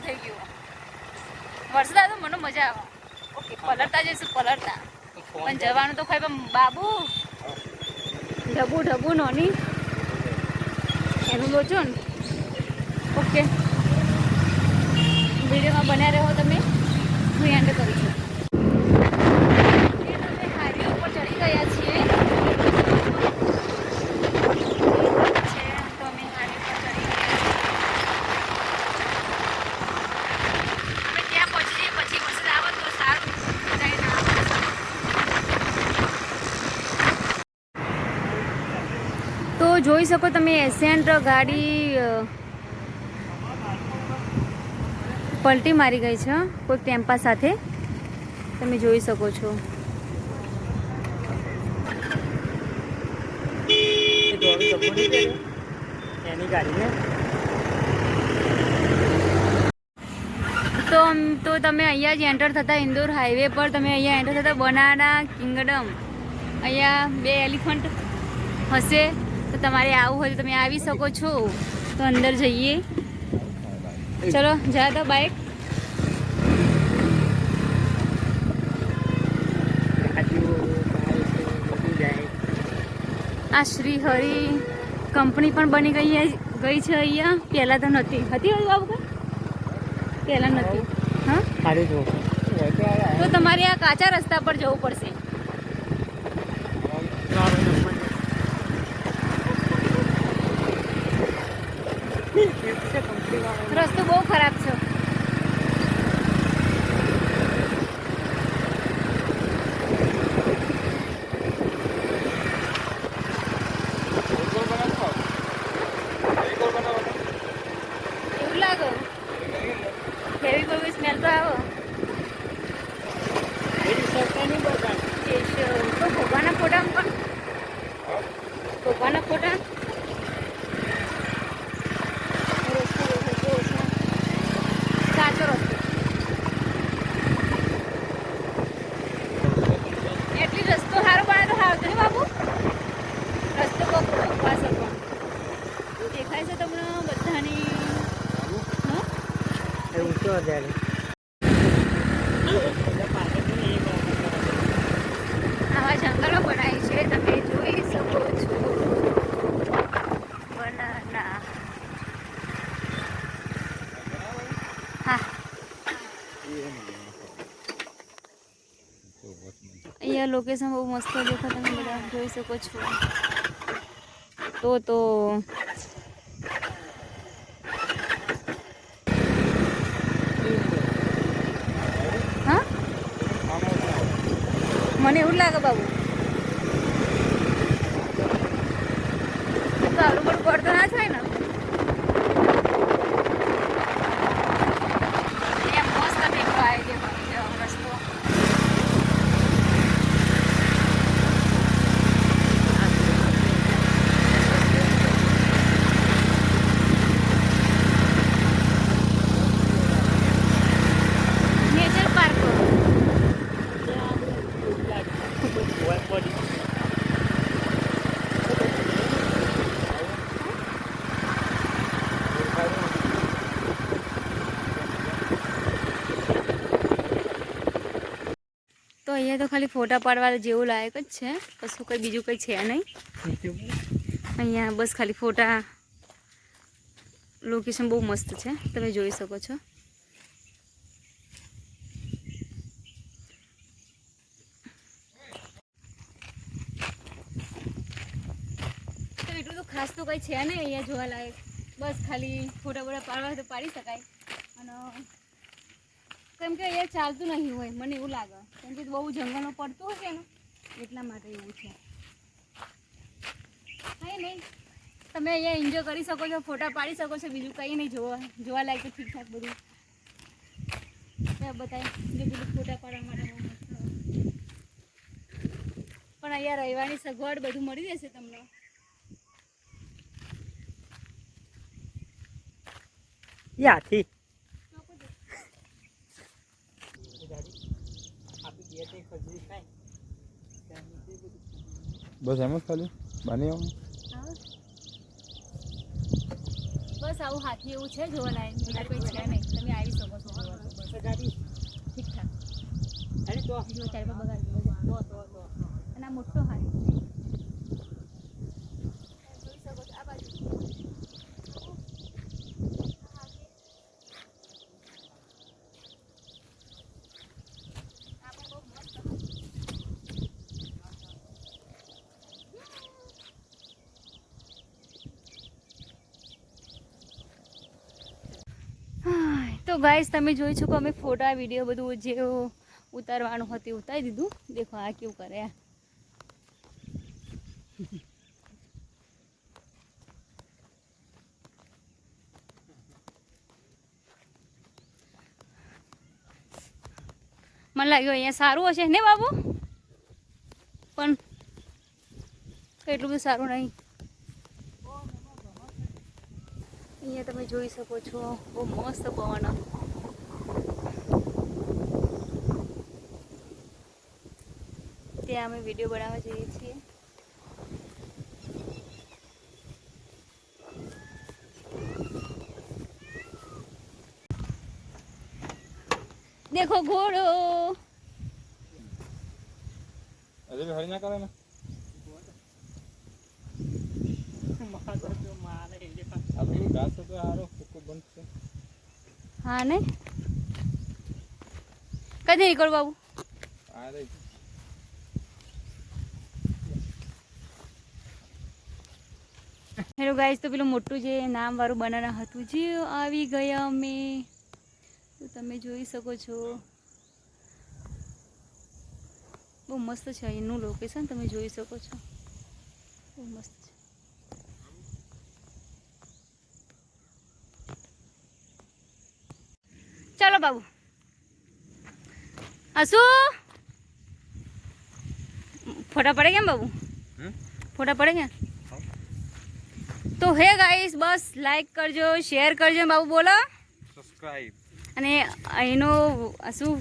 થઈ ગયું. વરસાદ આવે તો મને મજા આવે. ઓકે પલટતા જઈશું પલટતા પણ જવાનું તો ખાઈ પણ બાબુ ઢબુ નોની એનું લોચો ને. ઓકે વિડીયોમાં બન્યા રહો તમે. હું એન્ડ કરું છું. હાઈવે ઉપર ચડી ગયા છીએ. તો જોઈ શકો તમે એસેન્ટ ગાડી પલટી મારી ગઈ છે કોઈ ટેમ્પા સાથે. તમે જોઈ શકો છો. તો તમે અહીંયા જ એન્ટર થતા ઇન્દોર હાઈવે પર તમે અહીંયા એન્ટર થતા બનાના કિંગડમ અહીંયા 2 એલિફન્ટ હશે. તો તમારે આવું હોય તો તમે આવી શકો છો. તો અંદર જઈએ. ચલો જા તો બાઇક. આ શ્રી હરિ કંપની પણ બની ગઈ છે અહીંયા. પહેલાં તો નહોતી હતી બાબુ કઈ પહેલાં નથી. હા તો તમારે આ કાચા રસ્તા પર જવું પડશે. રસ્તો બહુ ખરાબ છે. એવું લાગે હેવી બહુ સ્મેલ તો આવે. તો ભગવાનના ફોટા પણ ભગવાનના ફોટા સાચો રસ્તો. એટલી રસ્તો સારો બને તો સારું છે ને બાબુ. રસ્તો બહુ ઉપવાસ પણ દેખાય છે તમને બધાની. આવા જંગલો બનાય છે તમે જોઈ શકો છો. બનાના હા અહીંયા લોકેશન બહુ મસ્ત દેખાય. તમે બધા જોઈ શકો છો. તો હા મને એવું લાગે બાબુ. તો આવું બધું પડતો ના થાય ને. મસ્ત દેખો આવી ગયો રસ્તો. નેચર પાર્ક તો અહીંયા તો ખાલી ફોટા પાડવા જેવું લાયક જ છે. કશું કંઈ બીજું કંઈ છે નહીં અહીંયા. બસ ખાલી ફોટા. લોકેશન બહુ મસ્ત છે તમે જોઈ શકો છો. તો એટલું તો ખાસ તો કંઈ છે નહીં અહીંયા જોવા લાયક. બસ ખાલી ફોટા પાડવા તો પાડી શકાય. અને કેમ કે અહીંયા ચાલતું નહીં હોય મને એવું લાગે. કેમ કે બહુ જંગલમાં પડતું હશે ને એટલા માટે એવું છે. કંઈ નહીં તમે અહીંયા એન્જોય કરી શકો છો. ફોટા પાડી શકો છો. બીજું કંઈ નહીં જોવા લાયક તો ઠીકઠાક બધું બતાય. બીજું ફોટા પાડવા માટે બહુ મસ્ત. પણ અહીંયા રહેવાની સગવડ બધું મળી રહેશે તમને. યાથી બસ એમ જ ખાલી બની બસ બસ આવું હાથી એવું છે જોવા લાયક બીજું કોઈ છે નહીં તમે આવી શકો છો જોવા તો બસ ઠીક ઠાક જો ચારે પર બગાડી અને આ મોટો હાથી જોઈ શકો છો આ બાજુ તો ગાઈસ તમે જોઈ શકો અમે ફોટા વિડીયો બધું જે ઉતારવાનું હતું ઉતારી દીધું દેખો આ કેવું કરે આ મને લાગ્યું અહીંયા સારું હશે ને બાબુ પણ એટલું બધું સારું નહીં અહીંયા તમે જોઈ શકો છો બહુ મસ્ત પવન ત્યાં અમે વિડીયો બનાવવા જઈએ છીએ देखो घोड़ो अरे भी हरी ना करे ना अभी घास तो हारो कुछ बंद से हाँ ने कदे निकल बाबू आ रही હેલો ગાઈસ તો પેલું મોટું જે નામ વાળું બનાના હતું જે આવી ગયા અમે તો તમે જોઈ શકો છો બહુ મસ્ત છે એનું લોકેશન તમે જોઈ શકો છો બહુ મસ્ત છે ચાલો બાબુ આસુ ફોટા પડે કેમ બાબુ ફોટા પડે કેમ તો હે ગાઈસ બસ લાઈક કરજો શેર કરજો બાબુ બોલો સબસ્ક્રાઇબ અને અહીંનો શું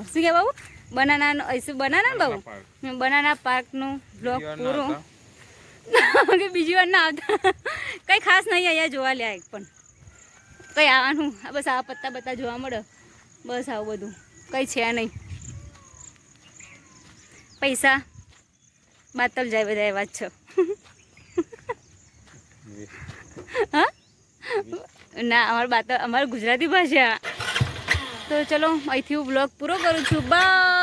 શું કે બાબુ બનાના શું બનાના બાબુ બનાના પાર્કનું બ્લોગ પૂરો કે બીજી વાર ના આવતા કંઈ ખાસ નહીં અહીંયા જોવા લે એક પણ કંઈ આવવાનું બસ આ પત્તા બત્તા જોવા મળે બસ આવું બધું કંઈ છે નહીં પૈસા બાતલ જાય બધા એવા જ છે હા ના અમારી ગુજરાતી ભાષા તો ચલો અહીંથી હું બ્લોગ પૂરો કરું છું બાય